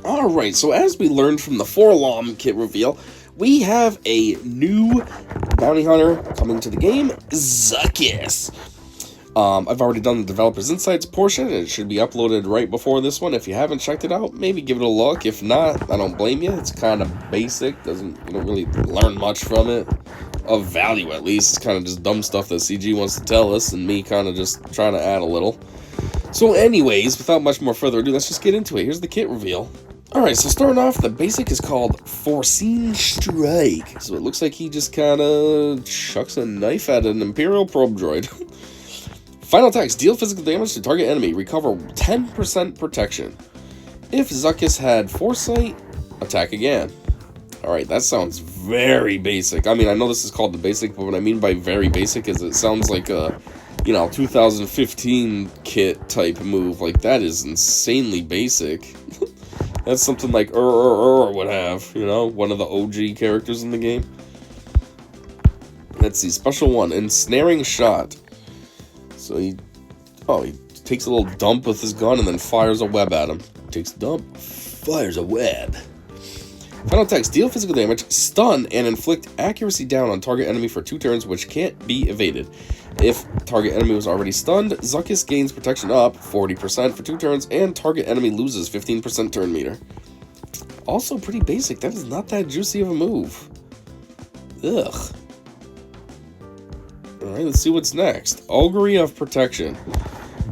Alright, so as we learned from the Forlom kit reveal, we have a new bounty hunter coming to the game, Zuckuss. I've already done the Developer's Insights portion, and it should be uploaded right before this one. If you haven't checked it out, maybe give it a look. If not, I don't blame you. It's kind of basic, you don't really learn much from it. Of value, at least. It's kind of just dumb stuff that CG wants to tell us, and me kind of just trying to add a little. So anyways, without much more further ado, let's just get into it. Here's the kit reveal. Alright, so starting off, the basic is called Foreseen Strike. So it looks like he just kind of chucks a knife at an Imperial probe droid. Final attacks, deal physical damage to target enemy, recover 10% protection. If Zuckuss had Foresight, attack again. Alright, that sounds very basic. I mean, I know this is called the basic, but what I mean by very basic is it sounds like a, 2015 kit type move. Like, that is insanely basic. That's something like would have, one of the OG characters in the game. Let's see, special one, ensnaring shot. So he takes a little dump with his gun and then fires a web at him. Takes a dump, fires a web. Final attacks, deal physical damage, stun, and inflict accuracy down on target enemy for 2 turns, which can't be evaded. If target enemy was already stunned, Zuckuss gains protection up 40% for 2 turns, and target enemy loses 15% turn meter. Also pretty basic. That is not that juicy of a move. Ugh. Alright, let's see what's next. Augury of Protection.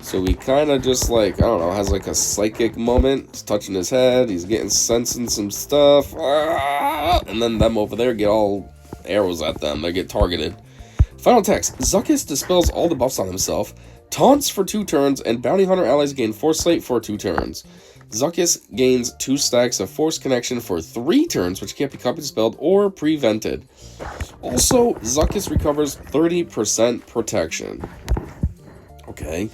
So he kind of just has like a psychic moment. He's touching his head, he's sensing some stuff. And then them over there get all arrows at them. They get targeted. Final attacks. Zuckuss dispels all the buffs on himself, taunts for 2 turns, and bounty hunter allies gain Foresight for 2 turns. Zuckuss gains 2 stacks of Force Connection for 3 turns, which can't be copied, dispelled, or prevented. Also, Zuckuss recovers 30% protection. Okay.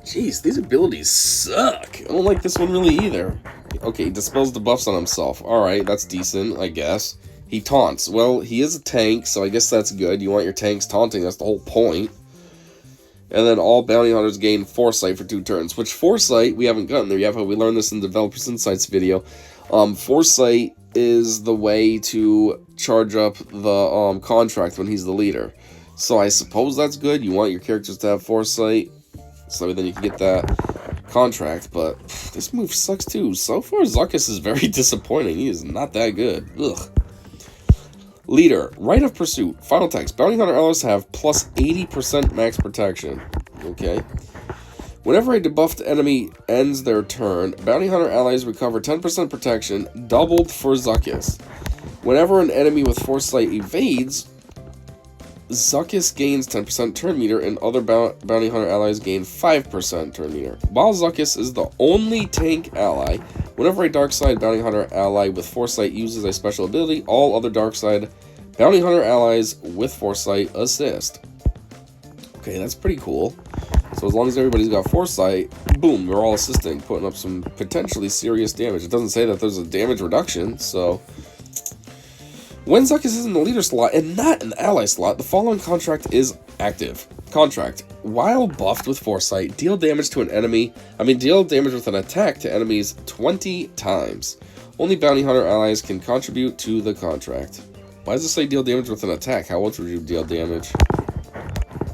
Jeez, these abilities suck. I don't like this one really either. Okay, he dispels the buffs on himself. Alright, that's decent, I guess. He taunts. Well, he is a tank, so I guess that's good. You want your tanks taunting, that's the whole point. And then all bounty hunters gain Foresight for 2 turns, which Foresight, we haven't gotten there yet, but we learned this in the Developer's Insights video. Foresight is the way to charge up the contract when he's the leader. So I suppose that's good. You want your characters to have Foresight, so then you can get that contract, but this move sucks too. So far, Zuckuss is very disappointing. He is not that good. Ugh. Leader, Right of Pursuit. Final text. Bounty Hunter allies have plus 80% max protection. Okay. Whenever a debuffed enemy ends their turn, Bounty Hunter allies recover 10% protection, doubled for Zuckuss. Whenever an enemy with Foresight evades, Zuckuss gains 10% turn meter, and other Bounty Hunter allies gain 5% turn meter. While Zuckuss is the only tank ally, whenever a Darkside Bounty Hunter ally with Foresight uses a special ability, all other Darkside Bounty Hunter allies with Foresight assist. Okay, that's pretty cool. So as long as everybody's got Foresight, boom, we're all assisting, putting up some potentially serious damage. It doesn't say that there's a damage reduction, so... When Zuckuss is in the leader slot and not in the ally slot, the following contract is active. Contract. While buffed with Foresight, deal damage with an attack to enemies 20 times. Only Bounty Hunter allies can contribute to the contract. Why does it say deal damage with an attack? How else would you deal damage?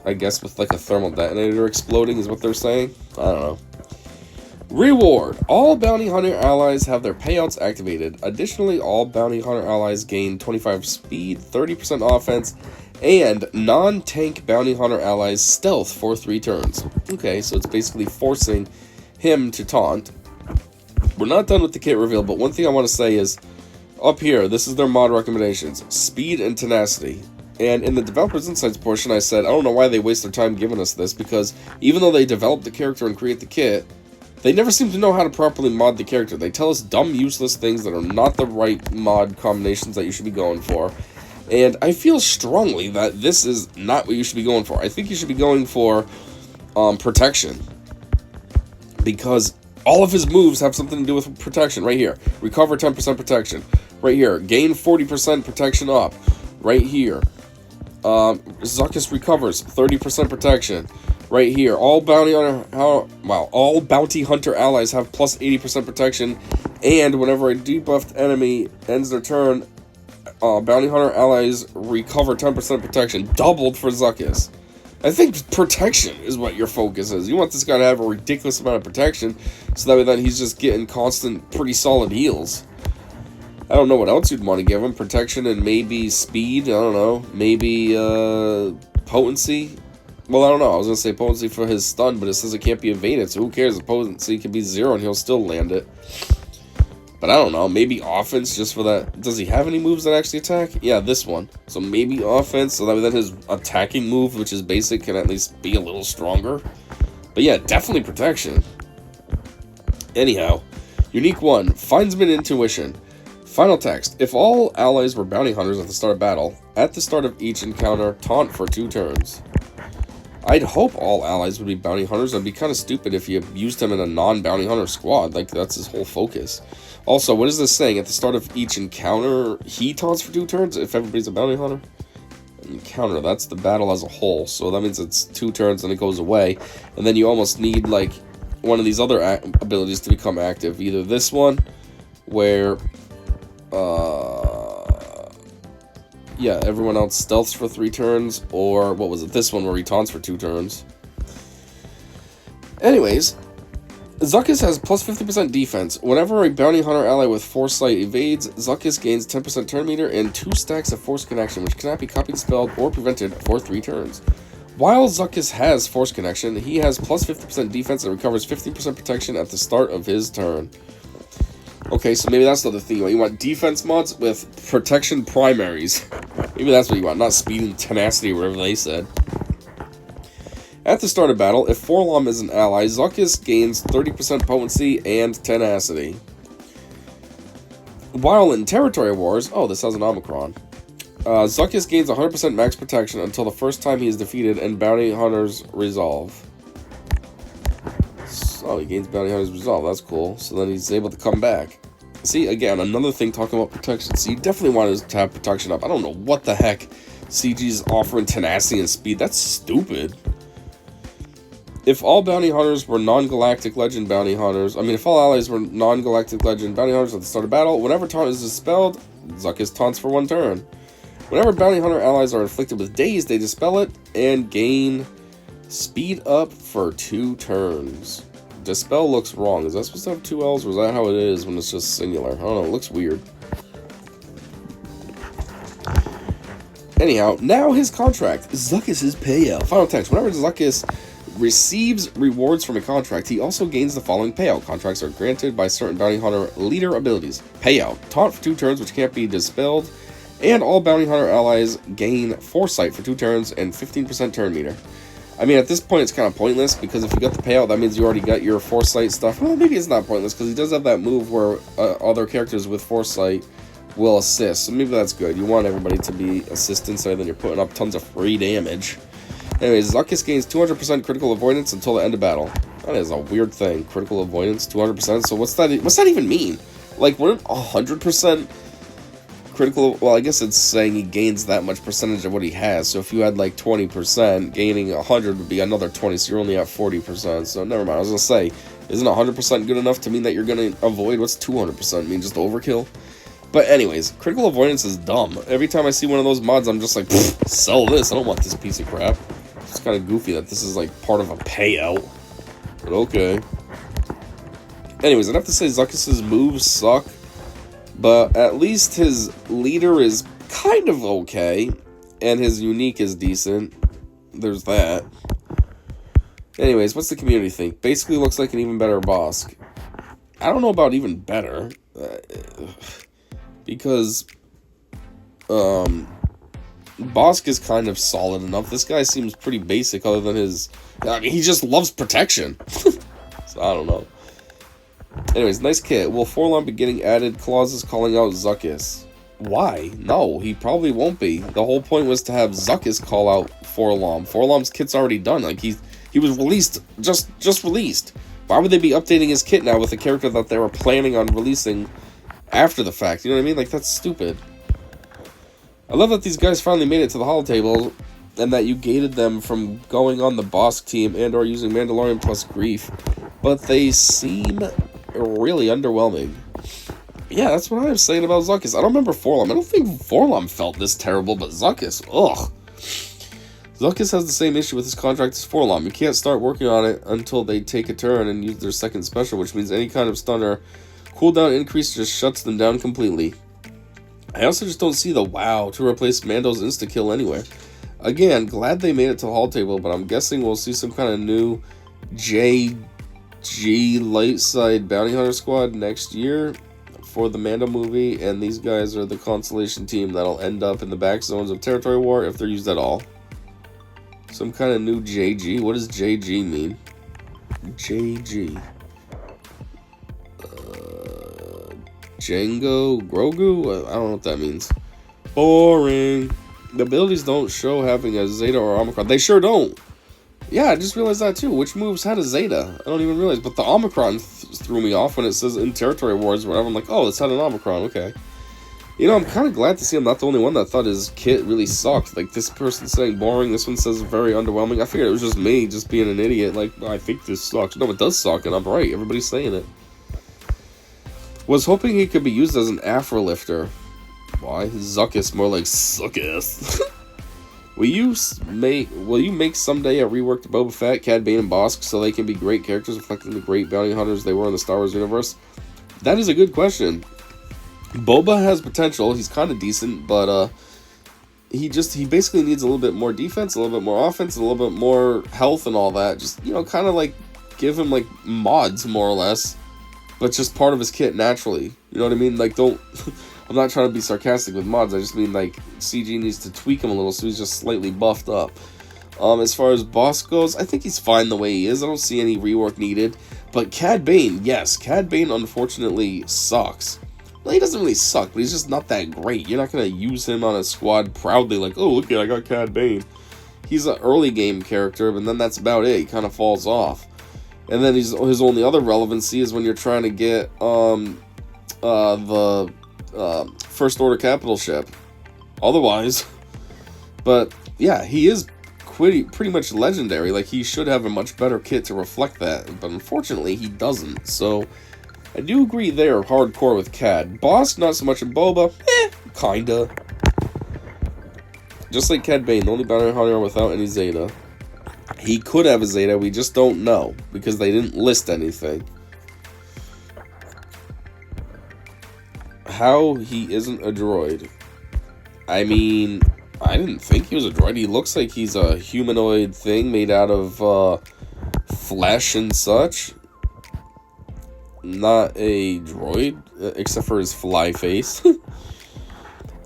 I guess with like a thermal detonator exploding is what they're saying? I don't know. Reward. All Bounty Hunter allies have their payouts activated. Additionally, all Bounty Hunter allies gain 25 speed, 30% offense, and non-tank Bounty Hunter allies stealth for 3 turns. Okay, so it's basically forcing him to taunt. We're not done with the kit reveal, but one thing I want to say is, up here, this is their mod recommendations. Speed and tenacity. And in the Developer's Insights portion, I said, I don't know why they waste their time giving us this, because even though they develop the character and create the kit, they never seem to know how to properly mod the character. They tell us dumb, useless things that are not the right mod combinations that you should be going for. And I feel strongly that this is not what you should be going for. I think you should be going for protection. Because all of his moves have something to do with protection. Right here. Recover 10% protection. Right here. Gain 40% protection up. Right here. Zuckuss recovers 30% protection. Right here, all bounty hunter allies have plus 80% protection, And whenever a debuffed enemy ends their turn, bounty hunter allies recover 10% protection, doubled for Zuckuss. I think protection is what your focus is. You want this guy to have a ridiculous amount of protection, so that way then he's just getting constant, pretty solid heals. I don't know what else you'd want to give him. Protection and maybe speed. I don't know. Maybe potency. Well, I don't know. I was going to say potency for his stun, but it says it can't be evaded, so who cares? The potency can be 0 and he'll still land it. But I don't know, maybe offense just for that. Does he have any moves that actually attack? Yeah, this one. So maybe offense, so that then his attacking move, which is basic, can at least be a little stronger. But yeah, definitely protection. Anyhow, unique 1, Findsman Intuition. Final text. If all allies were bounty hunters at the start of battle, at the start of each encounter, taunt for 2 turns. I'd hope all allies would be bounty hunters. It'd be kind of stupid if you used him in a non-bounty hunter squad. Like, that's his whole focus. Also, what is this saying? At the start of each encounter, he taunts for 2 turns if everybody's a bounty hunter? Encounter, that's the battle as a whole. So that means it's 2 turns and it goes away. And then you almost need, like, one of these other abilities to become active. Either this one, where, yeah, everyone else stealths for 3 turns, or, what was it, this one where he taunts for 2 turns. Anyways, Zuckuss has plus 50% defense. Whenever a bounty hunter ally with Foresight evades, Zuckuss gains 10% turn meter and 2 stacks of Force Connection, which cannot be copied, spelled, or prevented for 3 turns. While Zuckuss has Force Connection, he has plus 50% defense and recovers 15% protection at the start of his turn. Okay, so maybe that's the other thing. You want defense mods with protection primaries. Maybe that's what you want, not speed and tenacity, or whatever they said. At the start of battle, if Forlom is an ally, Zuckuss gains 30% potency and tenacity. While in territory wars, oh, this has an Omicron. Zuckuss gains 100% max protection until the first time he is defeated and bounty hunters resolve. So he gains bounty hunters resolve, that's cool. So then he's able to come back. See, again, another thing talking about protection. So you definitely want to have protection up. I don't know what the heck CG's offering tenacity and speed. That's stupid. If all bounty hunters were non-galactic legend bounty hunters, if all allies were non-galactic legend bounty hunters at the start of battle, whenever taunt is dispelled, Zuckuss taunts for 1 turn. Whenever bounty hunter allies are inflicted with daze, they dispel it and gain speed up for 2 turns. Dispel looks wrong. Is that supposed to have 2 L's, or is that how it is when it's just singular? I don't know, it looks weird. Anyhow, now his contract. Zuckuss's payout. Final text. Whenever Zuckuss receives rewards from a contract, he also gains the following payout. Contracts are granted by certain bounty hunter leader abilities. Payout. Taunt for 2 turns, which can't be dispelled. And all bounty hunter allies gain Foresight for 2 turns and 15% turn meter. At this point, it's kind of pointless, because if you got the payout, that means you already got your Foresight stuff. Well, maybe it's not pointless, because he does have that move where other characters with Foresight will assist. So maybe that's good. You want everybody to be assistants, so then you're putting up tons of free damage. Anyways, Zuckuss gains 200% critical avoidance until the end of battle. That is a weird thing. Critical avoidance, 200%. So what's that even mean? Like, wouldn't 100% critical... Well, I guess it's saying he gains that much percentage of what he has. So if you had, like, 20%, gaining 100 would be another 20, so you're only at 40%. So never mind. I was going to say, isn't 100% good enough to mean that you're going to avoid? What's 200% mean? Just overkill? But anyways, critical avoidance is dumb. Every time I see one of those mods, I'm just like, sell this. I don't want this piece of crap. It's kind of goofy that this is like part of a payout. But okay. Anyways, I'd have to say Zuckuss's moves suck. But at least his leader is kind of okay. And his unique is decent. There's that. Anyways, what's the community think? Basically looks like an even better Bosk. I don't know about even better. Because Bosk is kind of solid enough. This guy seems pretty basic, other than his... he just loves protection. So I don't know. Anyways, nice kit. Will Forlom be getting added clauses calling out Zuckuss? Why? No, he probably won't be. The whole point was to have Zuckuss call out Forlom. Forlom's kit's already done. Like, he was released, just released. Why would they be updating his kit now with a character that they were planning on releasing after the fact? You know what I mean? Like, that's stupid. I love that these guys finally made it to the holotable, and that you gated them from going on the Bosk team and or using Mandalorian plus Grief, but they seem really underwhelming. Yeah, that's what I was saying about Zuckuss. I don't remember Forlom. I don't think Forlom felt this terrible, but Zuckuss, ugh. Zuckuss has the same issue with his contract as Forlom. You can't start working on it until they take a turn and use their second special, which means any kind of stun or cooldown increase just shuts them down completely. I also just don't see the wow to replace Mando's insta-kill anywhere. Again, glad they made it to Hall Table, but I'm guessing we'll see some kind of new JG light side bounty hunter squad next year for the Mando movie, and these guys are the constellation team that'll end up in the back zones of territory war if they're used at all. Some kind of new JG. What does JG mean? JG. Django Grogu? I don't know what that means. Boring. The abilities don't show having a Zeta or Omicron. They sure don't. Yeah, I just realized that too. Which moves had a Zeta? I don't even realize. But the Omicron threw me off when it says in territory wars or whatever. I'm like, oh, it's had an Omicron. Okay. You know, I'm kind of glad to see I'm not the only one that thought his kit really sucked. Like, this person saying boring, this one says very underwhelming. I figured it was just me, just being an idiot. Like, I think this sucks. No, it does suck, and I'm right. Everybody's saying it. Was hoping he could be used as an Afro lifter. Why? Zuckuss, more like Suckus. Will you make someday a reworked Boba Fett, Cad Bane, and Bosk so they can be great characters reflecting the great bounty hunters they were in the Star Wars universe? That is a good question. Boba has potential. He's kind of decent, but he basically needs a little bit more defense, a little bit more offense, a little bit more health and all that. Just, you know, kind of like give him like mods more or less, but just part of his kit naturally. You know what I mean? Like, don't. I'm not trying to be sarcastic with mods. I just mean like CG needs to tweak him a little so he's just slightly buffed up. As far as Boss goes, I think he's fine the way he is. I don't see any rework needed. But Cad Bane, yes, Cad Bane unfortunately sucks. Well, he doesn't really suck, but he's just not that great. You're not going to use him on a squad proudly like, oh, look, I got Cad Bane. He's an early game character, but then that's about it. He kind of falls off. And then his only other relevancy is when you're trying to get the First Order capital ship. Otherwise, but yeah, he is pretty much legendary. Like, he should have a much better kit to reflect that, but unfortunately he doesn't. So I do agree there, hardcore with Cad. Boss, not so much in Boba, kinda. Just like Cad Bane, the only bounty hunter without any Zeta. He could have a Zeta, we just don't know, because they didn't list anything. How he isn't a droid? I mean, I didn't think he was a droid. He looks like he's a humanoid thing made out of flesh and such. Not a droid, except for his fly face.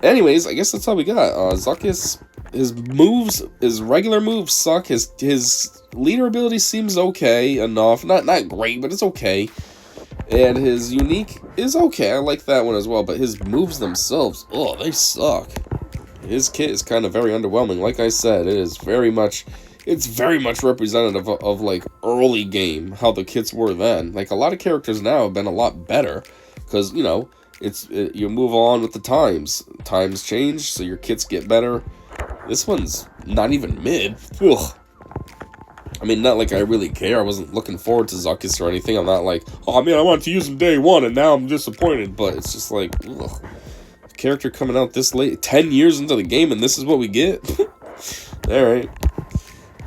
Anyways, I guess that's all we got. Zuckuss, his regular moves suck. His leader ability seems okay enough. Not great, but it's okay. And his unique is okay. I like that one as well. But his moves themselves, oh, they suck. His kit is kind of very underwhelming. Like I said, it's very much representative of like early game, how the kits were then. Like, a lot of characters now have been a lot better because, you know, you move on with the times. Times change, so your kits get better. This one's not even mid. Ugh. I mean, not like I really care. I wasn't looking forward to Zuckuss or anything. I'm not like, oh man, I wanted to use him day one and now I'm disappointed. But it's just like, ugh. Character coming out this late, 10 years into the game, and this is what we get. Alright.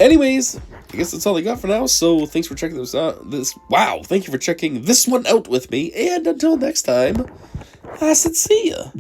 Anyways, I guess that's all I got for now. So thanks for checking this out. Thank you for checking this one out with me. And until next time, I said see ya.